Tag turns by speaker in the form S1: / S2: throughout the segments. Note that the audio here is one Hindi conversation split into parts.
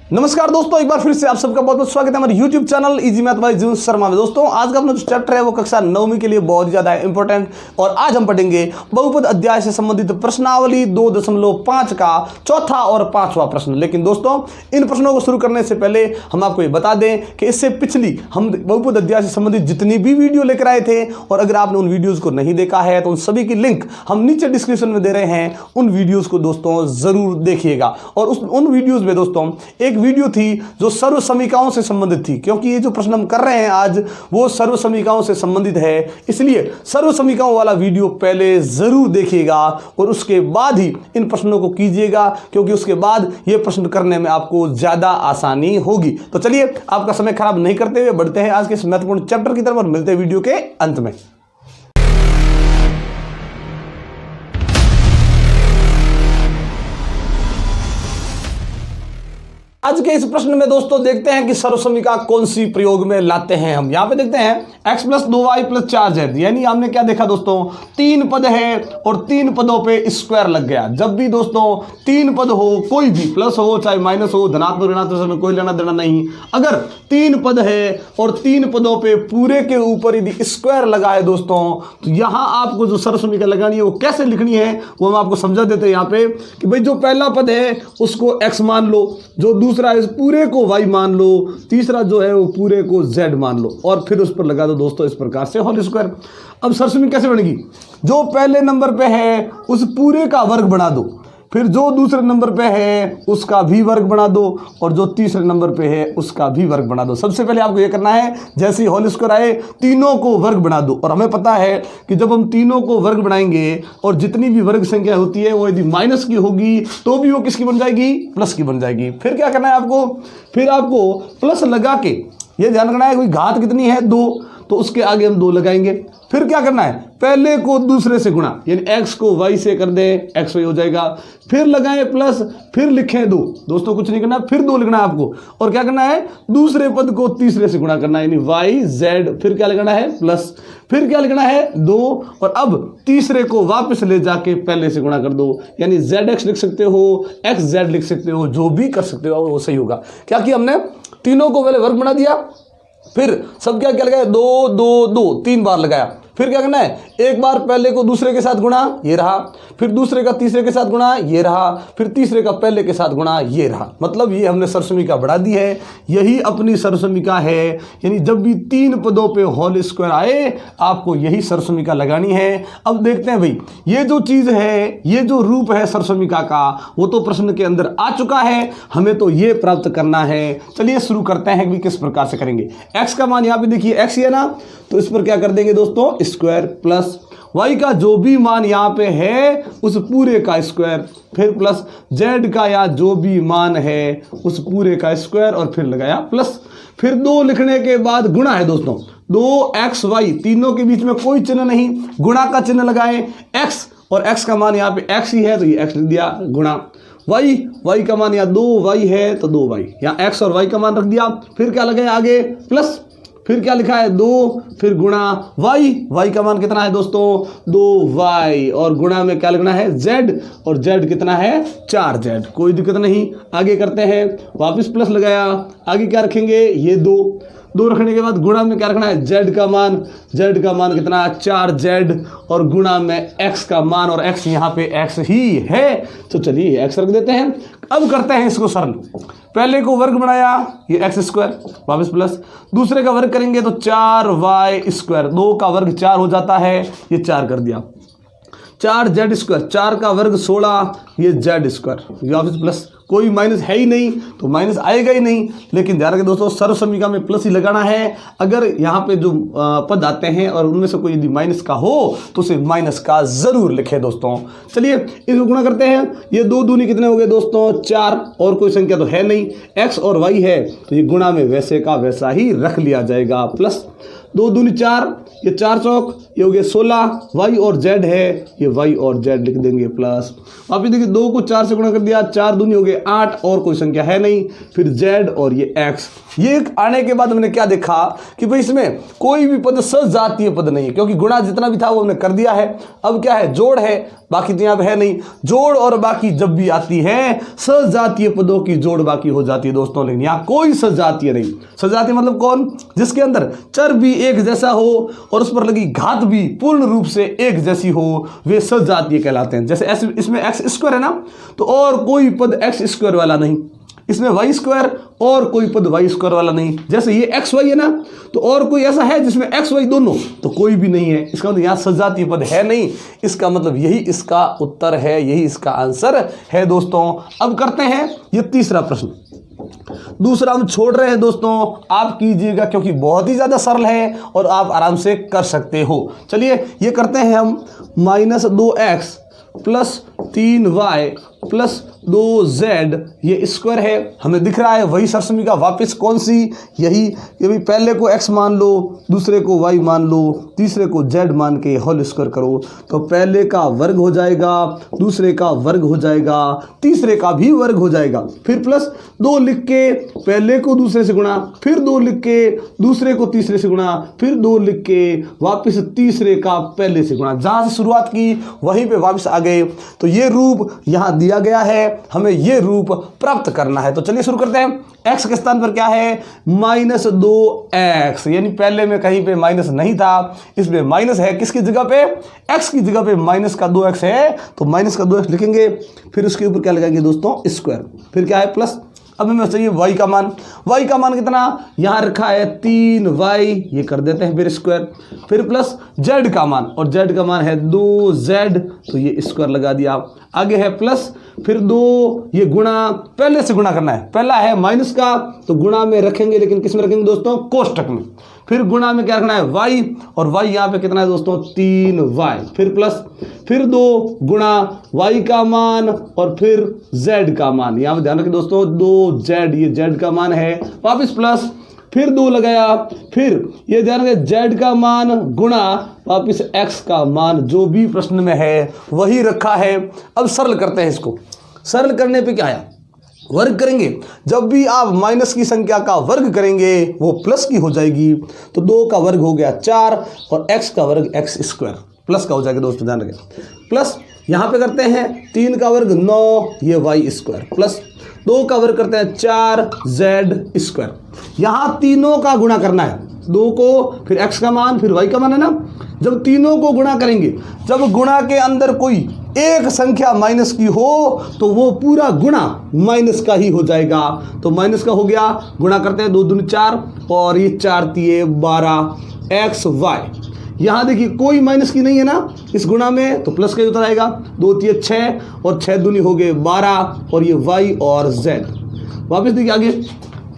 S1: नमस्कार दोस्तों, एक बार फिर से आप सबका बहुत बहुत स्वागत है हमारे YouTube channel easy math bye जीवन शर्मा में। दोस्तों आज का अपना जो चैप्टर है वो कक्षा 9वीं के लिए बहुत ज़्यादा इंपॉर्टेंट, और आज हम पढ़ेंगे बहुपद अध्याय से संबंधित प्रश्नावली 2.5 का चौथा और पांचवा प्रश्न। लेकिन दोस्तों इन प्रश्नों को शुरू करने से पहले हम आपको ये बता दें कि इससे पिछली हम बहुपद अध्याय से संबंधित जितनी भी वीडियो लेकर आए थे, और अगर आपने उन वीडियोज़ को नहीं देखा है तो उन सभी की लिंक हम नीचे डिस्क्रिप्शन में दे रहे हैं। उन वीडियोज़ को दोस्तों ज़रूर देखिएगा। और उन वीडियोज़ में दोस्तों एक वीडियो थी जो सर्व समीकरणों से संबंधित थी, क्योंकि ये जो प्रश्न हम कर रहे हैं आज वो सर्व समीकरणों से संबंधित है, इसलिए सर्व समीकरणों वाला वीडियो पहले जरूर देखिएगा और उसके बाद ही इन प्रश्नों को कीजिएगा, क्योंकि उसके बाद ये प्रश्न करने में आपको ज्यादा आसानी होगी। तो चलिए आपका समय खराब नहीं करते हुए बढ़ते हैं आज के इस महत्वपूर्ण चैप्टर की तरफ और मिलते हैं वीडियो के अंत में। आज के इस प्रश्न में दोस्तों देखते हैं कि सर्व समीकरण कौन सी प्रयोग में लाते हैं हम। यहाँ पे देखते हैं x + 2y + 4z, यानी हमने क्या देखा दोस्तों, 3 पद है और 3 पदों पे स्क्वायर लग गया। जब भी दोस्तों 3 पद हो, कोई भी प्लस हो चाहे माइनस हो, धनात्मक ऋणात्मक से कोई लेना देना नहीं, अगर 3 पद है और 3 पदों पे पूरे के ऊपर यदि स्क्वायर लगा है दोस्तों, तो यहाँ आपको जो सर्व समीकरण लगानी है वो कैसे लिखनी है वो हम आपको समझा देते हैं यहाँ पे कि भाई जो पहला पद है उसको x मान लो, जो दूसरा इस पूरे को y मान लो, तीसरा जो है वो पूरे को z मान लो, और फिर उस पर लगा दो दोस्तों इस प्रकार से होल स्क्वायर। अब सर्व समीकरण कैसे बनेगी, जो पहले नंबर पे है उस पूरे का वर्ग बना दो, फिर जो दूसरे नंबर पे है उसका भी वर्ग बना दो, और जो तीसरे नंबर पे है उसका भी वर्ग बना दो। सबसे पहले आपको ये करना है, जैसे ही होल स्क्वायर आए तीनों को वर्ग बना दो। और हमें पता है कि जब हम तीनों को वर्ग बनाएंगे और जितनी भी वर्ग संख्या होती है वो यदि माइनस की होगी तो भी वो किसकी बन जाएगी, प्लस की बन जाएगी। फिर क्या करना है आपको, फिर आपको प्लस लगा के ये ध्यान रखना है कि घात कितनी है 2, तो उसके आगे हम 2 लगाएंगे। फिर क्या करना है, पहले को दूसरे से गुणा, यानी x को y से कर दें, x y हो जाएगा, फिर लगाएं प्लस, फिर लिखें 2। दोस्तों कुछ नहीं करना, फिर 2 लिखना है आपको, और क्या करना है, दूसरे पद को तीसरे से गुणा करना है, यानी y z, फिर क्या लिखना है प्लस, फिर क्या लिखना है 2, और अब तीसरे को वापस ले जाके पहले से गुणा कर दो, यानी zx लिख सकते हो, xz लिख सकते हो, जो भी कर सकते हो वो सही होगा। क्या किया हमने, तीनों को पहले वर्ग बना दिया, फिर सब क्या क्या लगाया 2 2 2 3 बार लगाया। फिर क्या करना है, एक बार पहले को दूसरे के साथ गुणा, ये रहा, फिर दूसरे का तीसरे के साथ गुणा, ये रहा, फिर तीसरे का पहले के साथ गुणा, ये रहा। मतलब ये हमने सर्व समीकरण बढ़ा दी है, यही अपनी सर्व समीकरण है। यानी जब भी 3 पदों पे होल स्क्वायर आए आपको यही सर्व समीकरण लगानी है। अब देखते हैं भाई, ये जो चीज़ है, ये जो रूप है सर्व समीकरण का, वो तो प्रश्न के अंदर आ चुका है, हमें तो ये प्राप्त करना है। चलिए शुरू करते हैं कि किस प्रकार से करेंगे। x का मान यहाँ पे देखिए x है ना, तो इस पर क्या कर देंगे दोस्तों, स्क्वायर, प्लस y का जो भी मान यहाँ पे है उस पूरे का स्क्वायर, फिर प्लस z का या जो भी मान है उस पूरे का स्क्वायर, और फिर लगाया प्लस, फिर 2 लिखने के बाद गुणा है दोस्तों, 2xy, तीनों के बीच में कोई चिन्ह नहीं, गुणा का चिन्ह लगाए, x और x का मान यहाँ पे x ही है तो ये x लिख दिया, गुणा y का मान यहाँ 2y है तो 2y, यहाँ x और y का मान रख दिया, फिर क्या लगाया आगे प्लस, फिर क्या लिखा है 2, फिर गुणा y का मान कितना है दोस्तों 2y, और गुणा में क्या लिखना है z, और z कितना है 4z, कोई दिक्कत नहीं। आगे करते हैं, वापस प्लस लगाया, आगे क्या रखेंगे ये 2 रखने के बाद गुणा में क्या रखना है z का मान कितना है 4z, और गुणा में x का मान, और x यहाँ पे x ही है तो चलिए x रख देते हैं। अब करते हैं इसको सरल, पहले को वर्ग बनाया ये x² वापस प्लस, दूसरे का वर्ग करेंगे तो 4y², 2 का वर्ग 4 हो जाता है, ये 4 कर दिया, 4z², 4 का वर्ग 16, ये z², वापस प्लस, कोई माइनस है ही नहीं तो माइनस आएगा ही नहीं। लेकिन ध्यान रखें दोस्तों, सर्व समीकरण में प्लस ही लगाना है। अगर यहाँ पे जो पद आते हैं और उनमें से कोई यदि माइनस का हो तो उसे माइनस का जरूर लिखें दोस्तों। चलिए इसको गुणा करते हैं, ये 2 दूनी कितने हो गए दोस्तों 4, और कोई संख्या तो है नहीं, x और y है तो ये गुणा में वैसे का वैसा ही रख लिया जाएगा, प्लस 2 दूनी 4, ये 4 चौक, ये हो गया 16, y और z है, ये y और z लिख देंगे प्लस। वापिस देखिए 2 को 4 से गुणा कर दिया, 4 दूनी हो गए 8 और कोई संख्या है नहीं, फिर z और ये x। ये आने के बाद हमने क्या देखा कि भाई इसमें कोई भी पद सजातीय पद नहीं है, क्योंकि गुणा जितना भी था वो हमने कर दिया है। अब क्या है, जोड़ है, बाकी तो यहाँ पे है नहीं। जोड़ और बाकी जब भी आती है सजातीय पदों की जोड़ बाकी हो जाती है दोस्तों, लेकिन यहाँ कोई सजातीय नहीं। सजातीय मतलब कौन, जिसके अंदर चर भी एक जैसा हो और उस पर लगी घात भी पूर्ण रूप से एक जैसी हो, वे सजातीय कहलाते हैं। जैसे इसमें एक्स स्क्वायर है ना, तो और कोई पद एक्स स्क्वायर वाला नहीं। इसमें वाई स्क्वायर और कोई पद वाई स्क्वायर वाला नहीं। जैसे ये एक्स वाई है ना, तो और कोई ऐसा है जिसमें एक्स वाई दोनों, तो कोई भी नहीं है। इसका मतलब यहाँ सजातीय पद है नहीं। इसका मतलब यही इसका उत्तर है, यही इसका आंसर है दोस्तों। अब करते हैं ये तीसरा प्रश्न। दूसरा हम छोड़ रहे हैं दोस्तों, आप कीजिएगा क्योंकि बहुत ही ज्यादा सरल है और आप आराम से कर सकते हो। चलिए ये करते हैं हम। -2x plus 3y plus 2z ये स्क्वायर है, हमें दिख रहा है वही सरसमीका वापस कौन सी, यही। ये भी पहले को x मान लो, दूसरे को y मान लो, तीसरे को z मान के होल स्क्वायर करो, तो पहले का वर्ग हो जाएगा, दूसरे का वर्ग हो जाएगा, तीसरे का भी वर्ग हो जाएगा। फिर प्लस 2 लिख के पहले को दूसरे से गुणा, फिर 2 लिख के दूसरे को तीसरे से गुणा, फिर 2 लिख के वापस तीसरे का पहले से गुणा। जहां से शुरुआत की वहीं पे वापस आ गए। तो ये रूप यहां दिया गया है, हमें ये रूप प्राप्त करना है। तो चलिए शुरू करते हैं। x के स्थान पर क्या है, -2x, यानी पहले में कहीं पे माइनस नहीं था, इसमें माइनस है। किसकी जगह पे, x की जगह पे माइनस का 2x है, तो माइनस का 2x लिखेंगे। फिर उसके ऊपर क्या लगाएंगे दोस्तों, स्क्वायर। फिर क्या है, प्लस। अब हमें चाहिए y का मान। y का मान कितना, यहां रखा है 3y, ये कर देते हैं फिर स्क्वायर। फिर प्लस z का मान, और z का मान है 2z, तो ये स्क्वायर लगा दिया। आगे है प्लस, फिर 2 ये गुणा, पहले से गुणा करना है। पहला है माइनस का, तो गुणा में रखेंगे, लेकिन किस में रखेंगे दोस्तों, कोष्टक में। फिर गुणा में क्या रखना है, y, और y यहाँ पे कितना है दोस्तों, 3y। फिर प्लस, फिर 2 गुणा y का मान और फिर z का मान। यहाँ पे ध्यान रखें दोस्तों, 2z, ये z का मान है, वापिस प्लस, फिर 2 लगाया, फिर ये ध्यान रखें z का मान गुणा वापिस x का मान, जो भी प्रश्न में है वही रखा है। अब सरल करते हैं इसको। सरल करने पे क्या आया, वर्ग करेंगे। जब भी आप माइनस की संख्या का वर्ग करेंगे वो प्लस की हो जाएगी। तो 2 का वर्ग हो गया 4 और x का वर्ग x स्क्वायर प्लस का हो जाएगा दोस्तों, ध्यान रखें। प्लस यहाँ पे करते हैं 3 का वर्ग 9, ये y स्क्वायर, प्लस 2 का वर्ग करते हैं 4z स्क्वायर। यहाँ तीनों का गुणा करना है, 2 को, फिर x का मान, फिर y का मान है ना। जब तीनों को गुणा करेंगे, जब गुणा के अंदर कोई एक संख्या माइनस की हो तो वो पूरा गुणा माइनस का ही हो जाएगा। तो माइनस का हो गया, गुणा करते हैं 2 दूनी 4 और ये 4 तिये 12 xy। यहाँ देखिए कोई माइनस की नहीं है ना इस गुणा में, तो प्लस का ही उतर आएगा। 2 तिये 6 और 6 दूनी हो गए 12 और ये y और z। वापस देखिए आगे,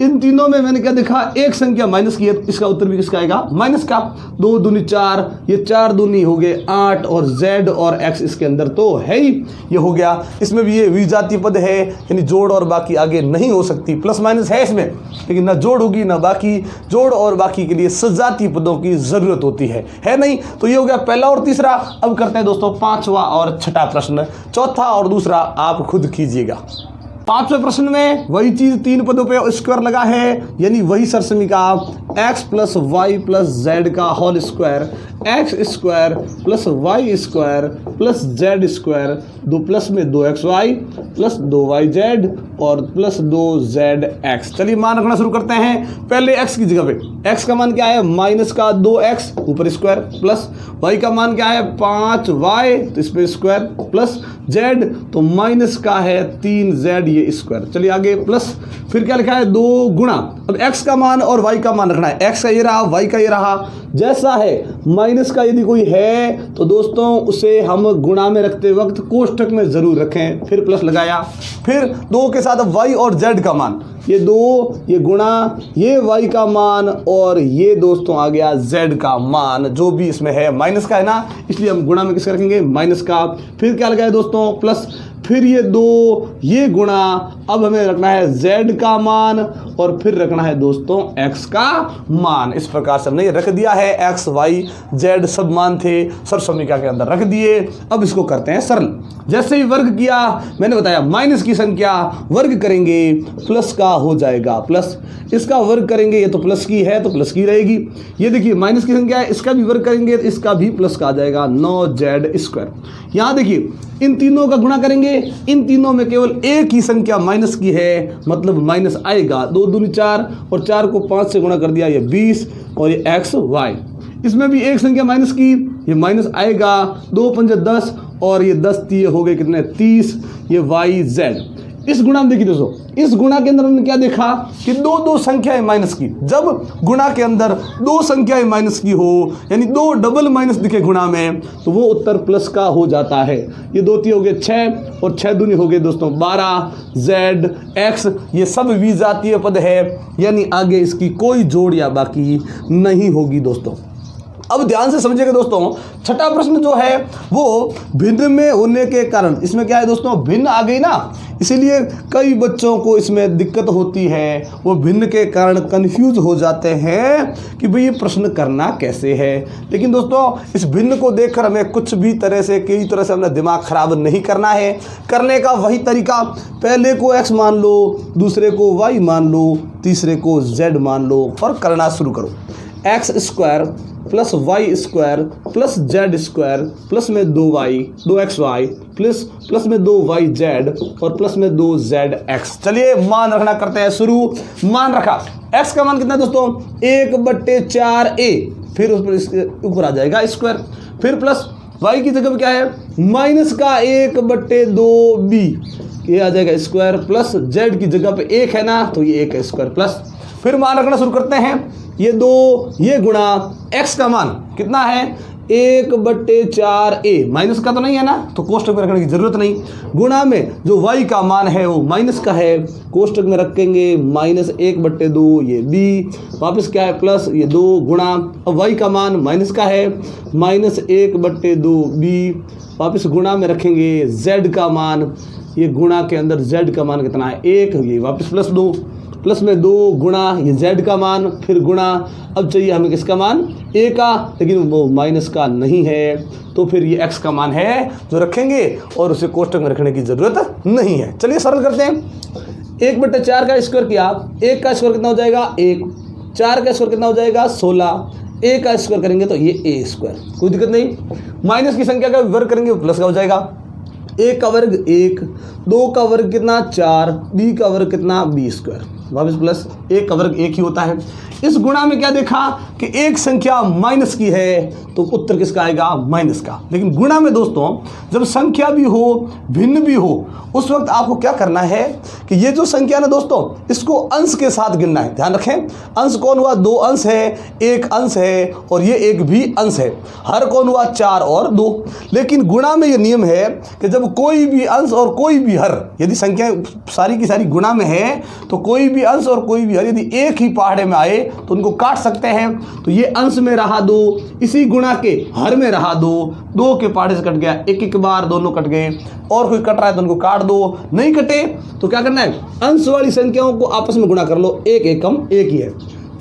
S1: इन तीनों में मैंने क्या देखा, एक संख्या माइनस की है, इसका उत्तर भी किसका आएगा, माइनस का। 2 दूनी 4, ये 4 दूनी हो गए 8 और z और x इसके अंदर तो है ही, ये हो गया। इसमें भी ये विजातीय पद है, यानी जोड़ और बाकी आगे नहीं हो सकती। प्लस माइनस है इसमें, लेकिन ना जोड़ होगी ना बाकी। जोड़ और बाकी के लिए सजातीय पदों की जरूरत होती है नहीं। तो ये हो गया पहला और तीसरा। अब करते हैं दोस्तों 5वां और छठा प्रश्न। चौथा और दूसरा आप खुद कीजिएगा। 5वें प्रश्न में वही चीज 3 पदों पे स्क्वायर लगा है, यानी वही सरसमीका x plus y plus z का whole square, x square plus y square plus z square, 2 plus में 2xy प्लस 2yz और प्लस 2zx। चलिए मान रखना शुरू करते हैं। पहले x की जगह पे x का मान क्या है, माइनस का 2x ऊपर स्क्वायर, प्लस y का मान क्या है 5y, तो इस पे स्क्वायर, प्लस z तो माइनस का है 3z ये स्क्वायर। चलिए आगे, प्लस फिर क्या लिखा है 2 गुणा, अब x का मान और y का मान रखना है। x का ये रहा, y का ये रहा। जैसा है माइनस का यदि कोई है तो दोस्तों उसे हम गुणा में रखते वक्त कोष्ठक में जरूर रखें। फिर प्लस लगाया, फिर 2 के साथ y और z का मान, ये 2 ये गुणा, ये y का मान और ये दोस्तों आ गया z का मान, जो भी इसमें है माइनस का है ना, इसलिए हम गुणा में किसका रखेंगे, माइनस का। फिर क्या लगाया दोस्तों, प्लस, फिर ये 2 ये गुणा अब हमें रखना है z का मान और फिर रखना है दोस्तों x का मान। इस प्रकार से हमने ये रख दिया है, x y z सब मान थे सरल समीकरण के अंदर रख दिए। अब इसको करते हैं सरल। जैसे ही वर्ग किया, मैंने बताया माइनस की संख्या वर्ग करेंगे प्लस का हो जाएगा प्लस, इसका वर्ग करेंगे ये तो प्लस की है तो प्लस की रहेगी। ये देखिए माइनस की संख्या है, इसका भी वर्ग करेंगे तो इसका भी प्लस का आ जाएगा 9z²। यहाँ देखिए इन तीनों का गुणा करेंगे, इन तीनों में केवल एक ही संख्या माइनस की है, मतलब माइनस आएगा। 2 दूनी 4 और 4 को 5 से गुणा कर दिया, ये 20 और ये x y। इसमें भी एक संख्या माइनस की, ये माइनस आएगा। 2 5 10 और ये 10 दिए हो गए कितने 30, ये y z। इस गुणा में देखिए दोस्तों, इस गुणा के अंदर हमने क्या देखा कि दो संख्याएं माइनस की। जब गुणा के अंदर 2 संख्याएं माइनस की हो, यानी 2 डबल माइनस दिखे गुणा में, तो वो उत्तर प्लस का हो जाता है। ये 2 3 हो गए 6 और 6 दूनी हो गए दोस्तों 12, z x ये सब विजातीय पद है, यानी आगे इसकी कोई जोड़ या बाकी नहीं होगी दोस्तों। अब ध्यान से समझिएगा दोस्तों, छठा प्रश्न जो है वो भिन्न में होने के कारण, इसमें क्या है दोस्तों भिन्न आ गई ना, इसीलिए कई बच्चों को इसमें दिक्कत होती है, वो भिन्न के कारण कंफ्यूज हो जाते हैं कि भाई ये प्रश्न करना कैसे है। लेकिन दोस्तों इस भिन्न को देखकर हमें कुछ भी तरह से कई तरह से अपना दिमाग खराब नहीं करना है। करने का वही तरीका, पहले को x मान लो, दूसरे को y मान लो, तीसरे को z मान लो और करना शुरू करो। x² plus y² plus z² plus में 2y 2xy प्लस में 2yz और प्लस में 2zx। चलिए मान रखना करते हैं शुरू। मान रखा, x का मान कितना है दोस्तों 1/4a, फिर उस पर इसके ऊपर आ जाएगा स्क्वायर, फिर प्लस y की जगह पे क्या है माइनस का 1/2b, ये आ जाएगा स्क्वायर, प्लस z की जगह पे 1 है ना तो ये 1 है स्क्वायर प्लस। फिर मान रखना शुरू करते हैं, ये 2 ये गुणा x का मान कितना है 1/4a, माइनस का तो नहीं है ना तो कोष्टक में रखने की जरूरत नहीं। गुणा में जो y का मान है वो माइनस का है, कोष्टक में रखेंगे -1/2 ये b, वापस क्या है प्लस ये 2 गुणा, अब y का मान माइनस का है -1/2b, वापस गुणा में रखेंगे z का मान, ये गुणा के अंदर z का मान कितना है 1, ये वापस प्लस 2, प्लस में 2 गुणा ये z का मान, फिर गुणा, अब चाहिए हमें किसका मान a का, लेकिन वो माइनस का नहीं है तो फिर ये x का मान है जो रखेंगे और उसे कोष्टक में रखने की जरूरत नहीं है। चलिए सरल करते हैं। 1/4 का स्क्वायर किया, 1 का स्क्वायर कितना हो जाएगा 1, 4 का स्क्वायर कितना हो जाएगा 16, a का स्क्वायर करेंगे तो ये a², कोई दिक्कत नहीं। माइनस की संख्या का वर्ग करेंगे प्लस का हो जाएगा, 1 का वर्ग 1, 2 का वर्ग कितना 4, b का वर्ग कितना b², वापस प्लस 1 का वर्ग 1 ही होता है। इस गुणा में क्या देखा कि एक संख्या माइनस की है तो उत्तर किसका आएगा माइनस का। लेकिन गुणा में दोस्तों जब संख्या भी हो भिन्न भी हो उस वक्त आपको क्या करना है कि ये जो संख्या ना दोस्तों इसको अंश के साथ गिनना है। ध्यान रखें, अंश कौन हुआ 2 अंश है, 1 अंश है और ये 1 भी अंश है, हर कौन हुआ 4 और 2। लेकिन गुणा में ये नियम है कि जब कोई भी अंश और कोई भी हर, यदि संख्या सारी की सारी गुणा में है तो कोई भी अंश और कोई भी हर यदि एक ही पहाड़े में आए तो उनको काट सकते हैं। तो ये अंश में रहा 2, इसी गुणा के हर में रहा 2, 2 के पहाड़े से कट गया, एक बार दोनों कट गए, और कोई कट रहा है तो उनको काट दो, नहीं कटे तो क्या करना है अंश वाली संख्याओं को आपस में गुणा कर लो, 1 एकम 1 ही है,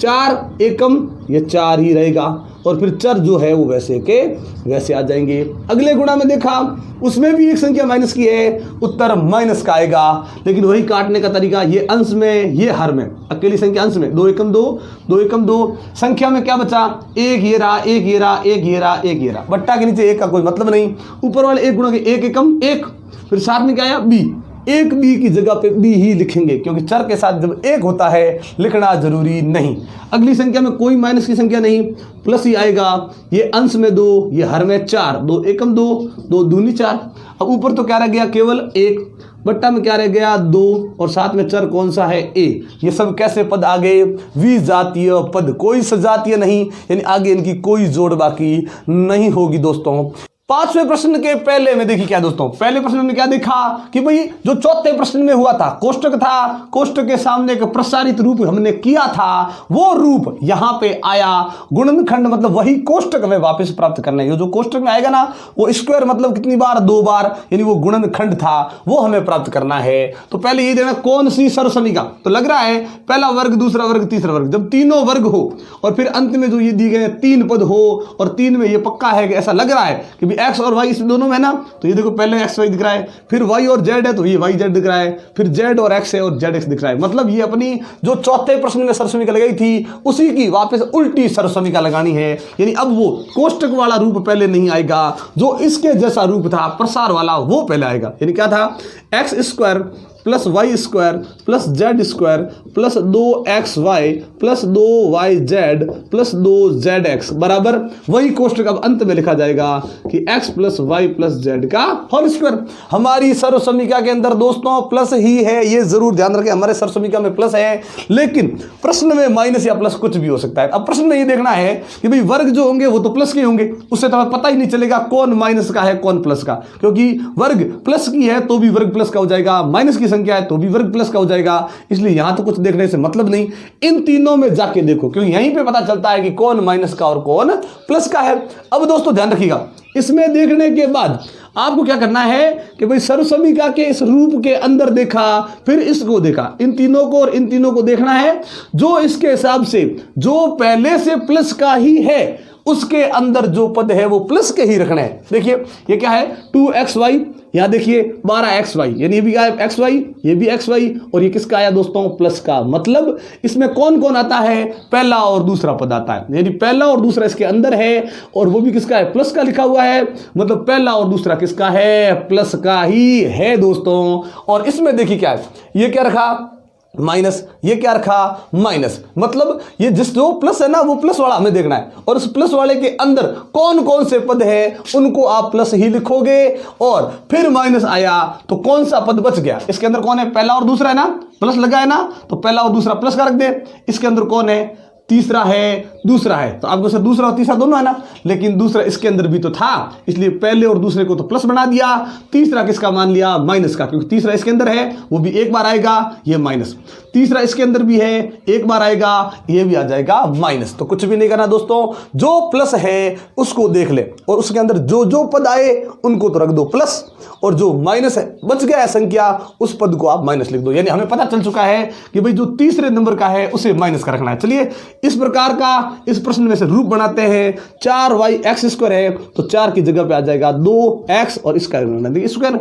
S1: 4 एकम ये 4 ही रहेगा और फिर चर जो है वो वैसे के वैसे आ जाएंगे। अगले गुणा में देखा उसमें भी एक संख्या माइनस की है, उत्तर माइनस का आएगा। लेकिन वही काटने का तरीका, ये अंश में ये हर में, अकेली संख्या अंश में 2 एकम 2, 2 एकम 2, संख्या में क्या बचा 1 ये रहा, 1 ये रहा, 1 ये रहा, 1 ये रहा, बट्टा के नीचे 1 का कोई मतलब नहीं, ऊपर वाले 1 गुणा के 1 एकम 1, फिर साथ में क्या आया b, एक बी की जगह पे बी ही लिखेंगे क्योंकि चर के साथ जब 1 होता है लिखना जरूरी नहीं। अगली संख्या में कोई माइनस की संख्या नहीं, प्लस ही आएगा, ये अंश में 2, ये हर में 4, 2 एकम 2, 2 दूनी 4। अब ऊपर तो क्या रह गया केवल 1, बट्टा में क्या रह गया 2 और साथ में चर कौन सा है a। ये सब कैसे पद आ गए विजातीय पद, कोई सजातीय नहीं, यानी आगे इनकी कोई जोड़ बाकी नहीं होगी दोस्तों। पांचवें प्रश्न के पहले में देखिए क्या दोस्तों, पहले प्रश्न में क्या देखा कि भाई जो चौथे प्रश्न में हुआ था, कोष्टक था, कोष्टक के सामने एक प्रसारित रूप हमने किया था, वो रूप यहां पे आया। गुणनखंड मतलब वही कोष्टक में वापस प्राप्त करना है। जो कोष्टक में आएगा ना वो स्क्वायर मतलब कितनी बार, 2 बार, यानी वो गुणनखंड था, वो हमें प्राप्त करना है। तो पहले ये देना कौन सी सर्वसमीका, तो लग रहा है पहला वर्ग, दूसरा वर्ग, तीसरा वर्ग। जब तीनों वर्ग हो और फिर अंत में जो ये दिए गए 3 पद हो और 3 में ये पक्का है कि ऐसा लग रहा है कि एक्स और वाई इस दोनों में है ना, तो ये देखो पहले एक्स वाई दिख रहा है, फिर वाई और जेड है तो ये वाई जेड दिख रहा है, फिर जेड और एक्स है और जेड एक्स दिख रहा है। मतलब ये अपनी जो चौथे प्रश्न में सर्वसमीका लगाई थी उसी की वापस उल्टी सर्वसमीका लगानी है। यानी अब वो कोष्टक वाला रूप पहले नहीं आएगा, जो इसके जैसा रूप था प्रसार वाला वो पहले आएगा। यानी क्या था, x square plus y square plus z square plus 2xy plus 2yz plus 2zx बराबर वही कोष्टक अब अंत में लिखा जाएगा कि x plus y plus z का होल स्क्वायर। हमारी सर्वसमीका के अंदर दोस्तों प्लस ही है, ये जरूर ध्यान रखें, हमारे सर्वसमीका में प्लस है, लेकिन प्रश्न में माइनस या प्लस कुछ भी हो सकता है। अब प्रश्न में ये देखना है कि भाई वर्ग जो होंगे वो तो प्लस के होंगे, उससे तो हमें पता ही नहीं चलेगा कौन माइनस का है कौन प्लस का, क्योंकि वर्ग प्लस की है तो भी वर्ग प्लस का हो जाएगा, माइनस की संख्या है तो भी वर्ग प्लस का हो जाएगा। इसलिए यहां तो कुछ देखने से मतलब नहीं, इन तीनों में जाके देखो, क्योंकि यहीं पे पता चलता है कि कौन माइनस का और कौन प्लस का है। अब दोस्तों ध्यान रखिएगा, इसमें देखने के बाद आपको क्या करना है कि भाई सर्वसमीका के इस रूप के अंदर देखा, फिर इसको देखा, इन तीनों को और इन तीनों को देखना है, जो इसके हिसाब से जो पहले से प्लस का ही है उसके अंदर जो पद है वो प्लस के ही रखना है। देखिए ये क्या है, 2xy, यहां देखिए 12xy, यानी ये भी आया xy, ये भी xy, और ये किसका आया दोस्तों, प्लस का। मतलब इसमें कौन कौन आता है, पहला और दूसरा पद आता है, यानी पहला और दूसरा इसके अंदर है, और वो भी किसका है, प्लस का लिखा हुआ है। मतलब पहला और दूसरा किसका है, प्लस का ही है दोस्तों। और इसमें देखिए क्या है, ये क्या रखा, माइनस, ये क्या रखा, माइनस। मतलब ये जिस जो प्लस है ना वो प्लस वाला हमें देखना है, और उस प्लस वाले के अंदर कौन कौन से पद है उनको आप प्लस ही लिखोगे, और फिर माइनस आया तो कौन सा पद बच गया, इसके अंदर कौन है, पहला और दूसरा है ना, प्लस लगा है ना, तो पहला और दूसरा प्लस का रख दे। इसके अंदर कौन है, तीसरा है, दूसरा है, तो आपको सर दूसरा और तीसरा दोनों है ना, लेकिन दूसरा इसके अंदर भी तो था, इसलिए पहले और दूसरे को तो प्लस बना दिया, तीसरा किसका मान लिया, माइनस का, क्योंकि तीसरा इसके अंदर है, वो भी एक बार आएगा, ये माइनस, तीसरा इसके अंदर भी है, एक बार आएगा, ये भी आ जाएगा माइनस। तो कुछ भी नहीं करना दोस्तों, जो प्लस है उसको देख ले, और उसके अंदर जो जो पद आए उनको तो रख दो प्लस, और जो माइनस है बच गया है संख्या उस पद को आप माइनस लिख दो। यानी हमें पता चल चुका है कि भाई जो तीसरे नंबर का है उसे माइनस का रखना है। चलिए इस प्रकार का इस प्रश्न में से रूप बनाते हैं। 4y(x स्क्वायर) है तो 4 की जगह पे आ जाएगा 2x और इसका स्क्वायर,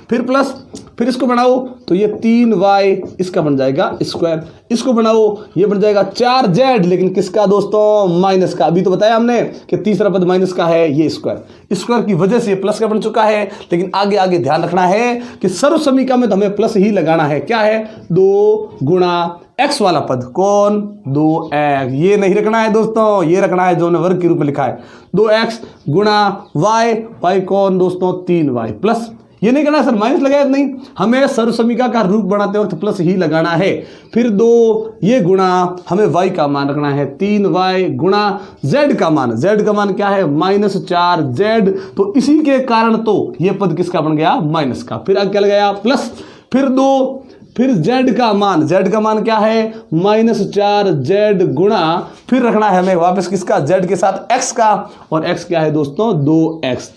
S1: फिर प्लस, फिर इसको बनाओ तो ये 3y इसका बन जाएगा स्क्वायर, इसको बनाओ ये बन जाएगा 4z, लेकिन किसका दोस्तों, माइनस का। अभी तो बताया हमने कि तीसरा पद माइनस का है, ये स्क्वायर, स्क्वायर की वजह से प्लस का बन चुका है। लेकिन आगे आगे ध्यान रखना है कि सर्वसमीका में तो हमें प्लस ही लगाना है। क्या है, 2 गुणा x वाला पद, कौन, 2x, ये नहीं रखना है दोस्तों, ये रखना है जो हमने वर्ग के रूप में लिखा है, 2x गुणा y कौन दोस्तों, 3y प्लस, ये नहीं करना सर माइनस लगाया नहीं, हमें सर्वसमीका का रूप बनाते वक्त प्लस ही लगाना है। फिर 2 ये गुणा, हमें y का मान रखना है 3y गुणा z का मान, z का मान क्या है, -4z, तो इसी के कारण तो ये पद किसका बन गया, माइनस का। फिर आगे क्या लगाया, प्लस, फिर 2, फिर z का मान क्या है, -4z गुणा, फिर रखना है हमें वापस किसका, z के साथ x का, और x क्या है दोस्तों, 2x।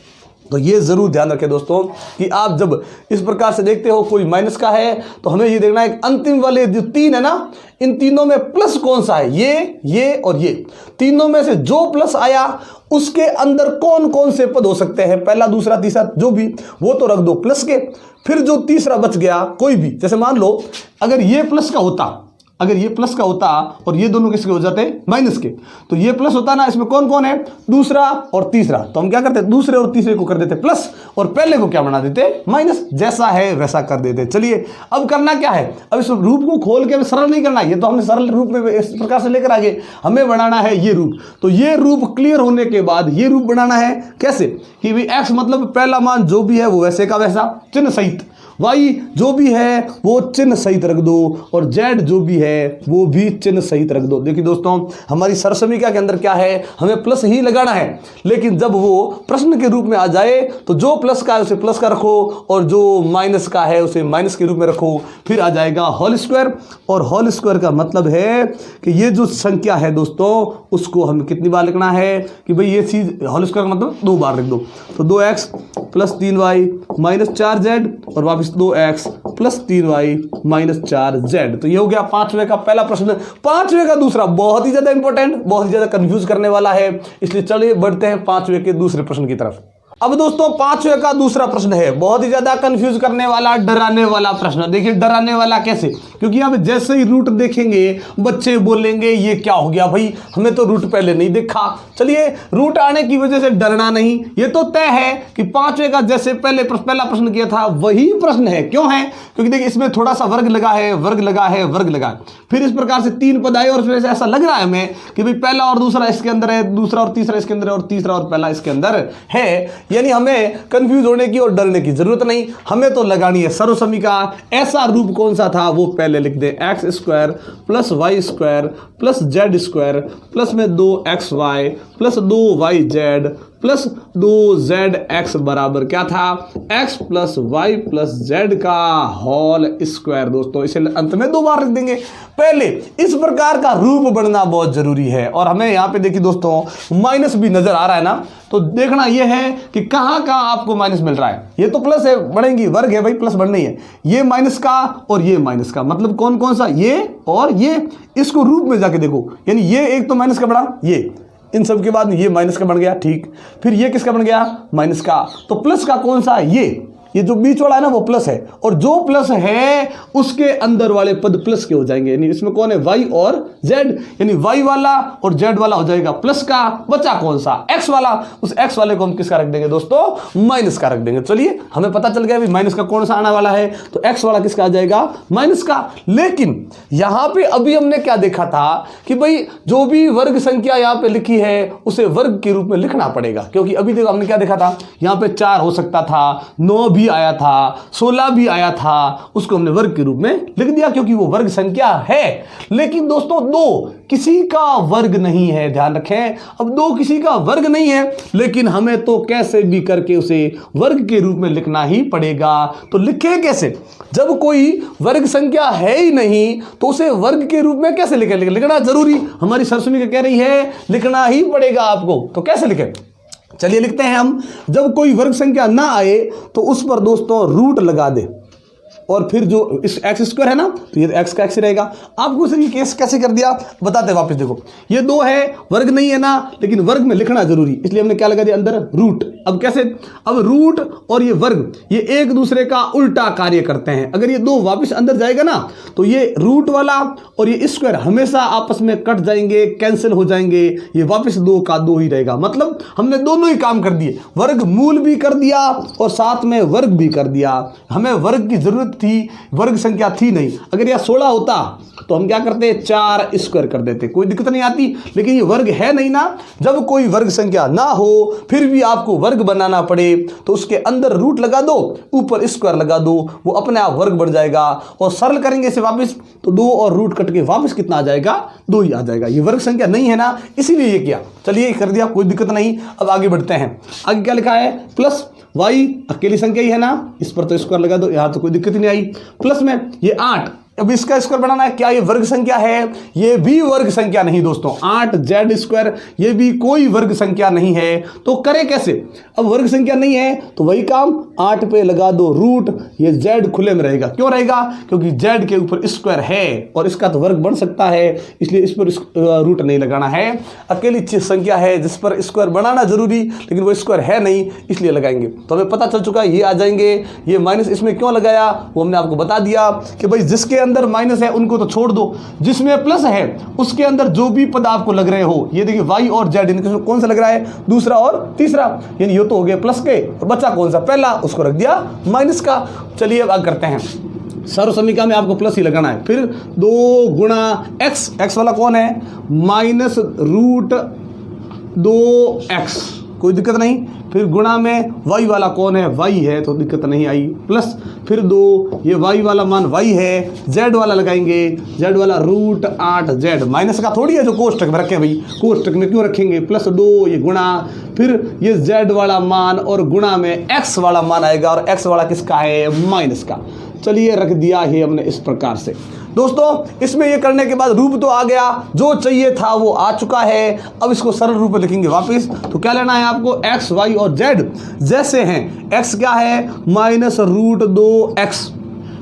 S1: तो ये जरूर ध्यान रखें दोस्तों कि आप जब इस प्रकार से देखते हो कोई माइनस का है तो हमें ये देखना है अंतिम वाले जो 3 है ना, इन तीनों में प्लस कौन सा है, ये और ये तीनों में से जो प्लस आया उसके अंदर कौन कौन से पद हो सकते हैं, पहला दूसरा तीसरा जो भी, वो तो रख दो प्लस के। फिर जो तीसरा बच गया कोई भी, जैसे मान लो अगर ये प्लस का होता, अगर ये प्लस का होता और ये दोनों किसके हो जाते, माइनस के, तो ये प्लस होता ना, इसमें कौन कौन है, दूसरा और तीसरा, तो हम क्या करते, दूसरे और तीसरे को कर देते प्लस, और पहले को क्या बना देते, माइनस, जैसा है वैसा कर देते। चलिए अब करना क्या है, अब इस रूप को खोल के हमें सरल नहीं करना, ये तो हमने सरल रूप में इस प्रकार से लेकर आगे, हमें बनाना है ये रूप। तो ये रूप क्लियर होने के बाद ये रूप बनाना है कैसे, कि भाई x मतलब पहला मान जो भी है वो वैसे का वैसा चिन्ह सहित, y जो भी है वो चिन्ह सहित रख दो और z जो भी है वो भी चिन्ह सहित रख दो। देखिए दोस्तों, हमारी सरसमीका के अंदर क्या है, हमें प्लस ही लगाना है, लेकिन जब वो प्रश्न के रूप में आ जाए तो जो प्लस का है उसे प्लस का रखो और जो माइनस का है उसे माइनस के रूप में रखो, फिर आ जाएगा होल स्क्वायर। और होल स्क्वायर का मतलब है कि ये जो संख्या है दोस्तों उसको हमें कितनी बार लिखना है कि भाई ये चीज होल स्क्वायर का मतलब 2 बार लिख दो। तो 2x plus 3y minus 4z और वापस 2x plus 3y minus 4z। तो ये हो गया पांचवें का पहला प्रश्न। पांचवें का दूसरा बहुत ही ज्यादा इंपॉर्टेंट, बहुत ही ज्यादा कंफ्यूज करने वाला है, इसलिए चलिए बढ़ते हैं पांचवें के दूसरे प्रश्न की तरफ। अब दोस्तों पांचवें का दूसरा प्रश्न है बहुत ही ज्यादा कंफ्यूज करने वाला, डराने वाला प्रश्न। देखिए डराने वाला कैसे, क्योंकि यहाँ पे जैसे ही रूट देखेंगे बच्चे बोलेंगे ये क्या हो गया भाई, हमें तो रूट पहले नहीं देखा। चलिए रूट आने की वजह से डरना नहीं, ये तो तय है कि पांचवें का जैसे पहला प्रश्न किया था वही प्रश्न है। क्यों है, क्योंकि देखिए इसमें थोड़ा सा वर्ग लगा है, वर्ग लगा है, वर्ग लगा है, फिर इस प्रकार से 3 पद आए और फिर ऐसा लग रहा है हमें कि भाई पहला और दूसरा इसके अंदर है, दूसरा और तीसरा इसके अंदर है और तीसरा और पहला इसके अंदर है। यानी हमें कंफ्यूज होने की और डरने की जरूरत नहीं, हमें तो लगानी है सर्वसमीका। ऐसा रूप कौन सा था वो पहले लिख दे, x square plus y square plus z square plus में 2xy plus 2yz plus 2zx बराबर क्या था, x plus y plus z का होल स्क्वायर। दोस्तों इसे अंत में 2 बार लिख देंगे। पहले इस प्रकार का रूप बनना बहुत जरूरी है। और हमें यहाँ पे देखिए दोस्तों माइनस भी नजर आ रहा है ना, तो देखना यह है कि कहाँ कहाँ आपको माइनस मिल रहा है। ये तो प्लस है, बढ़ेंगी, वर्ग है भाई, प्लस बढ़ना ही है। ये माइनस का और ये माइनस का, मतलब कौन कौन सा, ये और ये। इसको रूप में जाके देखो, यानी ये एक तो माइनस का बढ़ा, ये इन सब के बाद ये माइनस का बन गया, ठीक। फिर ये किसका बन गया, माइनस का। तो प्लस का कौन सा, ये जो बीच वाला है ना वो प्लस है, और जो प्लस है उसके अंदर वाले पद प्लस के हो जाएंगे। यानी इसमें कौन है, y और z, यानी y वाला और z वाला हो जाएगा प्लस का। बचा कौन सा, x वाला, उस x वाले को हम किसका रख देंगे दोस्तों, माइनस का रख देंगे। चलिए हमें पता चल गया माइनस का कौन सा आने वाला है, तो x वाला किसका आ जाएगा, माइनस का। लेकिन यहां पे अभी हमने क्या देखा था कि भाई जो भी वर्ग संख्या यहां पे लिखी है उसे वर्ग के रूप में लिखना पड़ेगा, क्योंकि अभी देखो हमने क्या देखा था, यहां पे 4 हो सकता था, 9 भी आया था, 16 भी आया था, उसको हमने वर्ग के रूप में लिख दिया क्योंकि वो वर्ग संख्या है। लेकिन दोस्तों 2 किसी का वर्ग नहीं है, ध्यान रखें। अब 2 किसी का वर्ग नहीं है, लेकिन हमें तो कैसे भी करके उसे वर्ग के रूप में लिखना ही पड़ेगा। तो लिखे कैसे, जब कोई वर्ग संख्या है ही नहीं तो उसे वर्ग के रूप में कैसे लिखे, लिखना जरूरी, हमारी सरसमीका कह रही है लिखना ही पड़ेगा आपको। तो कैसे लिखे, चलिए लिखते हैं हम। जब कोई वर्ग संख्या ना आए तो उस पर दोस्तों रूट लगा दे, और फिर जो इस एक्स स्क्वायर है ना तो ये एक्स का एक्स रहेगा। आपको सर ये केस कैसे कर दिया बताते हैं वापस। देखो ये 2 है, वर्ग नहीं है ना, लेकिन वर्ग में लिखना जरूरी, इसलिए हमने क्या लगा दिया अंदर, रूट। अब कैसे, अब रूट और ये वर्ग ये एक दूसरे का उल्टा कार्य करते हैं। अगर ये 2 वापस अंदर जाएगा ना तो ये रूट वाला और ये स्क्वायर हमेशा आपस में कट जाएंगे, कैंसिल हो जाएंगे, ये वापस 2 का 2 ही रहेगा। मतलब हमने दोनों ही काम कर दिए, वर्ग मूल भी कर दिया और साथ में वर्ग भी कर दिया। हमें वर्ग की जरूरत थी, वर्ग संख्या थी नहीं। अगर यह 16 होता तो हम क्या करते, 4 स्क्वायर कर देते, कोई दिक्कत नहीं आती। लेकिन ये वर्ग है नहीं ना, जब कोई वर्ग संख्या ना हो फिर भी आपको वर्ग बनाना पड़े तो उसके अंदर रूट लगा दो, ऊपर स्क्वायर लगा दो, वो अपने आप वर्ग बन जाएगा। और सरल करेंगे इसे वापस तो 2 और रूट कट के वापस कितना आ जाएगा, 2 ही आ जाएगा। ये वर्ग संख्या नहीं है ना, इसीलिए ये किया। चलिए कर दिया, कोई दिक्कत नहीं। अब आगे बढ़ते हैं। आगे क्या लिखा है, प्लस y अकेली संख्या ही है ना, इस पर तो स्क्वायर लगा दो, यहां तो कोई दिक्कत नहीं आई। प्लस में ये 8, अब इसका स्क्वायर बनाना है, क्या ये वर्ग संख्या है, ये भी वर्ग संख्या नहीं दोस्तों। 8z स्क्वायर ये भी कोई वर्ग संख्या नहीं है। तो करें कैसे, अब वर्ग संख्या नहीं है तो वही काम, 8 पे लगा दो रूट, ये z खुले में रहेगा। क्यों रहेगा, क्योंकि z के ऊपर स्क्वायर है और इसका तो वर्ग बन सकता है, इसलिए इस पर रूट नहीं लगाना है। अकेली चीज संख्या है जिस पर स्क्वायर बनाना जरूरी, लेकिन वो स्क्वायर है नहीं इसलिए लगाएंगे। तो हमें पता चल चुका है ये आ जाएंगे। ये माइनस इसमें क्यों लगाया वो हमने आपको बता दिया कि भाई जिसके अंदर माइनस है उनको तो छोड़ दो, जिसमें प्लस है उसके अंदर जो भी पद आपको लग रहे हो, ये देखिए y और z इनके कौन सा लग रहा है, दूसरा और तीसरा, यानी ये तो हो गए प्लस के, और बचा कौन सा, पहला, उसको रख दिया माइनस का। चलिए अब आगे करते हैं। सर्वसमीका में आपको प्लस ही लगाना है। फिर 2 गुणा x, x वाला कौन है, माइनस रूट 2x, कोई दिक्कत नहीं। फिर गुणा में y वाला कौन है, y है, तो दिक्कत नहीं आई। प्लस फिर 2, ये y वाला मान y है, z वाला लगाएंगे, z वाला √8z, माइनस का थोड़ी है जो कोष्टक में रखें भाई, कोष्टक में क्यों रखेंगे। प्लस 2 ये गुणा, फिर ये z वाला मान और गुणा में x वाला मान आएगा, और x वाला किसका है, माइनस का। चलिए रख दिया है हमने इस प्रकार से। दोस्तों इसमें ये करने के बाद रूप तो आ गया, जो चाहिए था वो आ चुका है। अब इसको सरल रूप में लिखेंगे वापस। तो क्या लेना है आपको, x, y और z जैसे हैं। x क्या है, -√2x,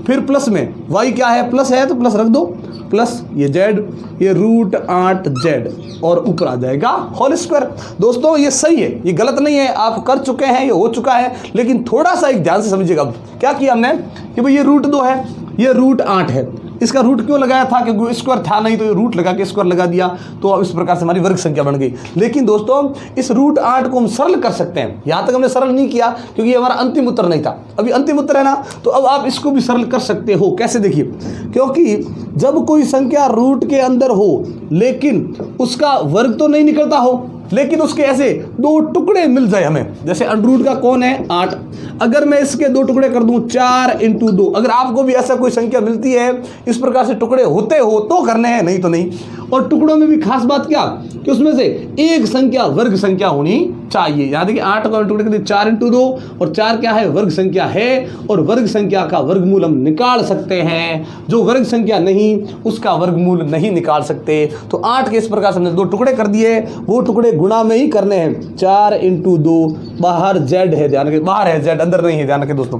S1: फिर प्लस में y क्या है, प्लस है तो प्लस रख दो, प्लस ये z, ये √8z, और ऊपर आ जाएगा होल स्क्वायर। दोस्तों ये सही है, ये गलत नहीं है, आप कर चुके हैं, ये हो चुका है। लेकिन थोड़ा सा एक ध्यान से समझिएगा। क्या किया हमने कि भाई ये √2 है, ये √8 है, इसका रूट क्यों लगाया था, क्योंकि स्क्वायर था नहीं, तो ये रूट लगा के स्क्वायर लगा दिया, तो अब इस प्रकार से हमारी वर्ग संख्या बन गई। लेकिन दोस्तों इस √8 को हम सरल कर सकते हैं। यहाँ तक हमने सरल नहीं किया क्योंकि ये हमारा अंतिम उत्तर नहीं था, अभी अंतिम उत्तर है ना, तो अब आप इसको भी सरल कर सकते हो। कैसे, देखिए, क्योंकि जब कोई संख्या रूट के अंदर हो लेकिन उसका वर्ग तो नहीं निकलता हो, लेकिन उसके ऐसे 2 टुकड़े मिल जाए हमें, जैसे √ का कौन है, 8, अगर मैं इसके 2 टुकड़े कर दूं 4 × 2, अगर आपको भी ऐसा कोई संख्या मिलती है इस प्रकार से टुकड़े होते हो तो करने हैं, नहीं तो नहीं। और टुकड़ों में भी खास बात क्या कि उसमें से एक संख्या वर्ग संख्या होनी चाहिए। यहाँ देखिए 8 को टुकड़े कर दिए, 4 × 2, और 4 क्या है, वर्ग संख्या है, और वर्ग संख्या का वर्गमूल हम निकाल सकते हैं। जो वर्ग संख्या नहीं उसका वर्गमूल नहीं निकाल सकते। तो 8 के इस प्रकार से हमने 2 टुकड़े कर दिए, वो टुकड़े गुणा में ही करने हैं। 4 × 2, बाहर z है, ध्यान रखें, बाहर है z, अंदर नहीं है, ध्यान रखें दोस्तों।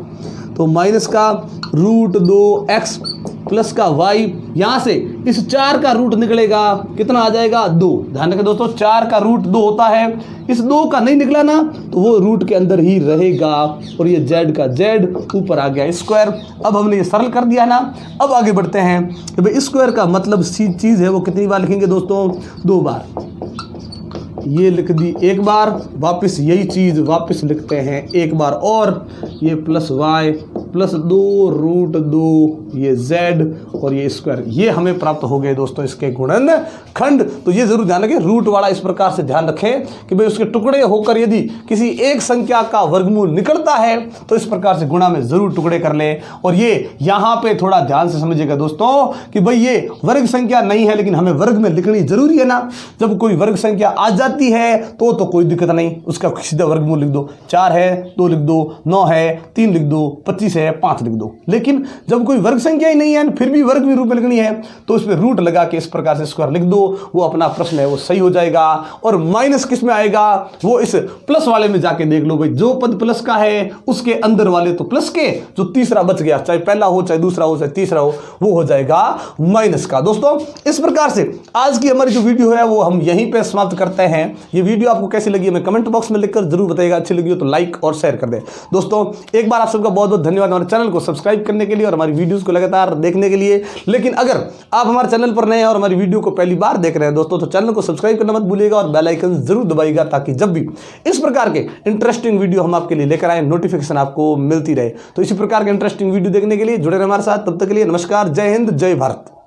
S1: तो माइनस का √2x प्लस का y, यहाँ से इस 4 का रूट निकलेगा, कितना आ जाएगा, 2। ध्यान रखें दोस्तों, 4 का रूट 2 होता है, इस 2 का नहीं निकला ना तो वो रूट के अंदर ही रहेगा, और ये z का z ऊपर आ गया स्क्वायर। अब हमने ये सरल कर दिया ना, अब आगे बढ़ते हैं कि भाई स्क्वायर का मतलब चीज़ है वो कितनी बार लिखेंगे दोस्तों, 2 बार। ये लिख दी एक बार, वापस यही चीज़ वापस लिखते हैं एक बार और, ये प्लस y प्लस 2√2 ये z और ये स्क्वायर, ये हमें प्राप्त हो गए दोस्तों इसके गुणनखंड। तो ये जरूर ध्यान रखें, रूट वाला इस प्रकार से ध्यान रखें कि भाई उसके टुकड़े होकर यदि किसी एक संख्या का वर्गमूल निकलता है तो इस प्रकार से गुणा में जरूर टुकड़े कर लें। और ये यहाँ पे थोड़ा ध्यान से समझिएगा दोस्तों कि भाई ये वर्ग संख्या नहीं है, लेकिन हमें वर्ग में लिखनी जरूरी है ना। जब कोई वर्ग संख्या आ जाती है तो कोई दिक्कत नहीं, उसका सीधा वर्गमूल लिख दो, 4 है 2 लिख दो, 9 है 3 लिख दो, 25 है 5 लिख दो। लेकिन जब कोई वर्ग संख्या ही नहीं है फिर भी वर्ग में रूप में लिखनी है तो इस पर रूट लगा के इस प्रकार से स्क्वायर लिख दो, वो अपना प्रश्न है वो सही हो जाएगा। और माइनस किस में आएगा, वो इस प्लस वाले में जाके देख लो भाई, जो पद प्लस का है उसके अंदर वाले तो प्लस के, जो तीसरा बच गया चाहे पहला हो चाहे दूसरा हो चाहे तीसरा हो वो हो जाएगा माइनस का। दोस्तों इस प्रकार से आज की हमारी जो वीडियो है वो हम यहीं पे समाप्त करते हैं। ये वीडियो आपको कैसी लगी हमें कमेंट बॉक्स में लिखकर जरूर बताइएगा, अच्छी लगी हो तो लाइक और शेयर कर दें। दोस्तों एक बार आप सबका बहुत बहुत धन्यवाद हमारे चैनल को सब्सक्राइब करने के लिए और हमारी वीडियोस को लगातार देखने के लिए। लेकिन अगर आप हमारे चैनल पर नए हैं और हमारी वीडियो को पहली बार देख रहे हैं दोस्तों, तो चैनल को सब्सक्राइब करना मत भूलिएगा और बेल आइकन जरूर दबाइएगा, ताकि जब भी इस प्रकार के इंटरेस्टिंग वीडियो हम आपके लिए लेकर आए नोटिफिकेशन आपको मिलती रहे। तो इसी प्रकार के इंटरेस्टिंग वीडियो देखने के लिए जुड़े रहे हमारे साथ, तब तक के लिए नमस्कार, जय हिंद, जय भारत।